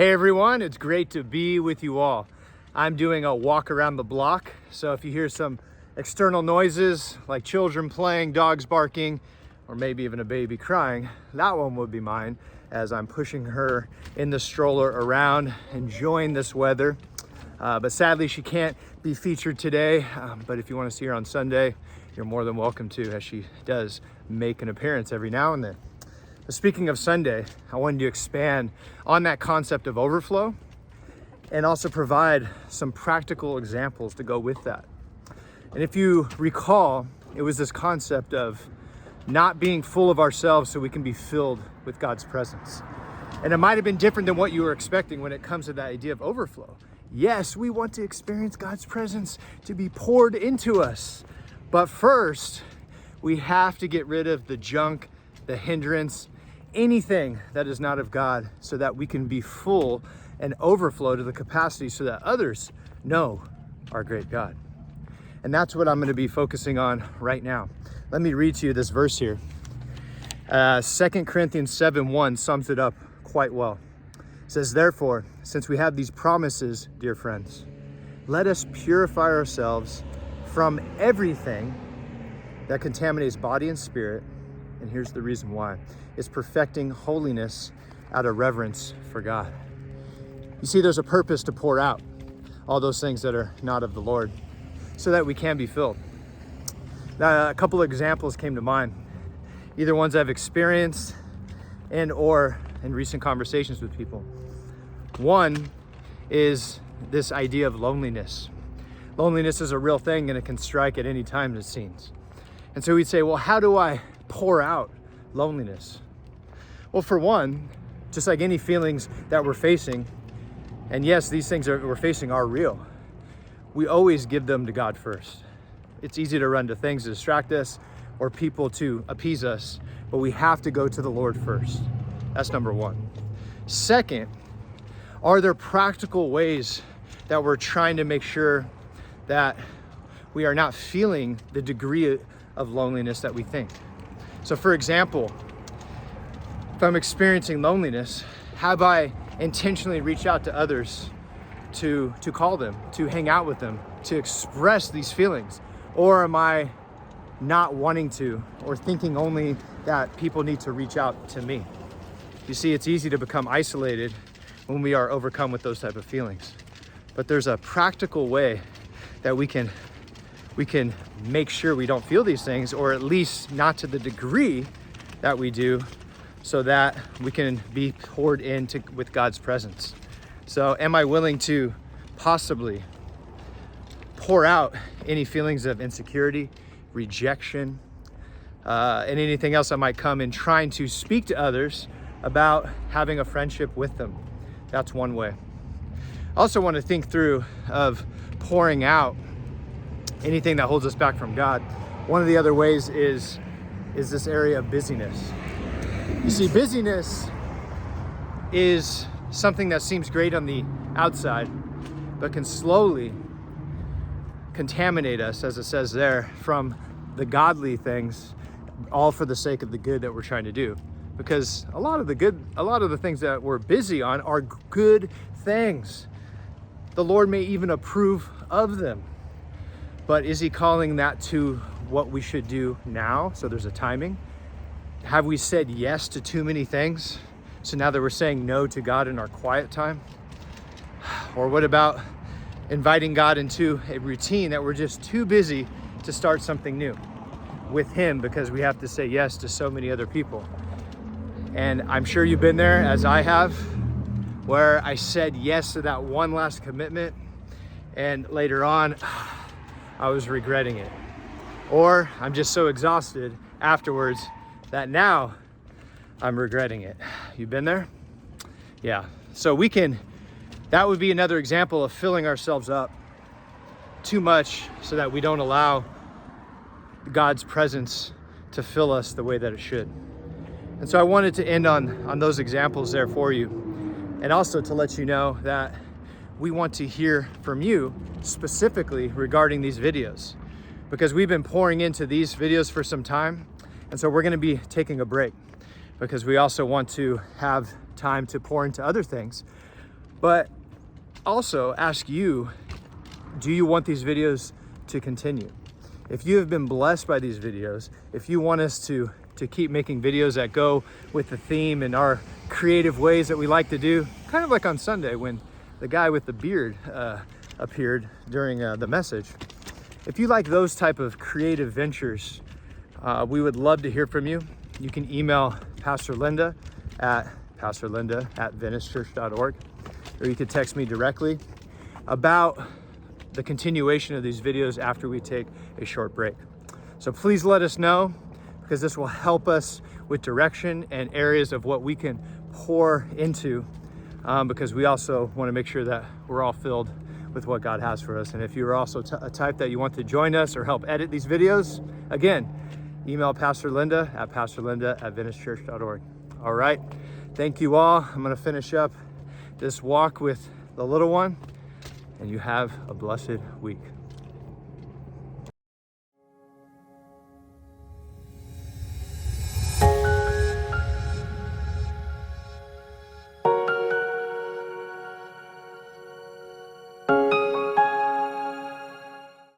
Hey everyone, it's great to be with you all. I'm doing a walk around the block, so if you hear some external noises like children playing, dogs barking, or maybe even a baby crying, that one would be mine as I'm pushing her in the stroller around, enjoying this weather. But sadly, she can't be featured today, but if you want to see her on Sunday, you're more than welcome to, as she does make an appearance every now and then. Speaking of Sunday, I wanted to expand on that concept of overflow and also provide some practical examples to go with that. And if you recall, it was this concept of not being full of ourselves so we can be filled with God's presence. And it might have been different than what you were expecting when it comes to that idea of overflow. Yes, we want to experience God's presence to be poured into us. But first, we have to get rid of the junk, the hindrance, anything that is not of God, so that we can be full and overflow to the capacity so that others know our great God. And that's what I'm going to be focusing on right now. Let me read to you this verse here. 2 Corinthians 7:1 sums it up quite well. It says, "Therefore, since we have these promises, dear friends, let us purify ourselves from everything that contaminates body and spirit." And here's the reason why. It's perfecting holiness out of reverence for God. You see, there's a purpose to pour out all those things that are not of the Lord so that we can be filled. Now, a couple of examples came to mind, either ones I've experienced and or in recent conversations with people. One is this idea of loneliness. Loneliness is a real thing and it can strike at any time, it seems. And so we'd say, well, how do I pour out loneliness? Well, for one, just like any feelings that we're facing, and yes, these things that we're facing are real, we always give them to God first. It's easy to run to things to distract us or people to appease us, but we have to go to the Lord first. That's number one. Second, are there practical ways that we're trying to make sure that we are not feeling the degree of loneliness that we think? So for example, if I'm experiencing loneliness, have I intentionally reached out to others to call them, to hang out with them, to express these feelings? Or am I not wanting to, or thinking only that people need to reach out to me? You see, it's easy to become isolated when we are overcome with those type of feelings. But there's a practical way that we can make sure we don't feel these things, or at least not to the degree that we do, so that we can be poured into with God's presence. So am I willing to possibly pour out any feelings of insecurity, rejection, and anything else that might come in trying to speak to others about having a friendship with them? That's one way. I also want to think through of pouring out anything that holds us back from God. One of the other ways is this area of busyness. You see, busyness is something that seems great on the outside, but can slowly contaminate us, as it says there, from the godly things, all for the sake of the good that we're trying to do. Because a lot of the things that we're busy on are good things. The Lord may even approve of them. But is he calling that to what we should do now? So there's a timing. Have we said yes to too many things? So now that we're saying no to God in our quiet time? Or what about inviting God into a routine that we're just too busy to start something new with him because we have to say yes to so many other people? And I'm sure you've been there, as I have, where I said yes to that one last commitment, and later on, I was regretting it. Or I'm just so exhausted afterwards that now I'm regretting it. You've been there? Yeah. So that would be another example of filling ourselves up too much so that we don't allow God's presence to fill us the way that it should. And so I wanted to end on those examples there for you, and also to let you know that we want to hear from you specifically regarding these videos, because we've been pouring into these videos for some time. And so we're going to be taking a break because we also want to have time to pour into other things. but also ask you, do you want these videos to continue? If you have been blessed by these videos, if you want us to keep making videos that go with the theme and our creative ways that we like to do, kind of like on Sunday when the guy with the beard appeared during the message. If you like those type of creative ventures, we would love to hear from you. You can email Pastor Linda at venice.church.org, or you could text me directly about the continuation of these videos after we take a short break. So please let us know, because this will help us with direction and areas of what we can pour into, because we also want to make sure that we're all filled with what God has for us. And if you're also a type that you want to join us or help edit these videos, again, email Pastor Linda at venice.church.org. All right, thank you all. I'm going to finish up this walk with the little one, and you have a blessed week.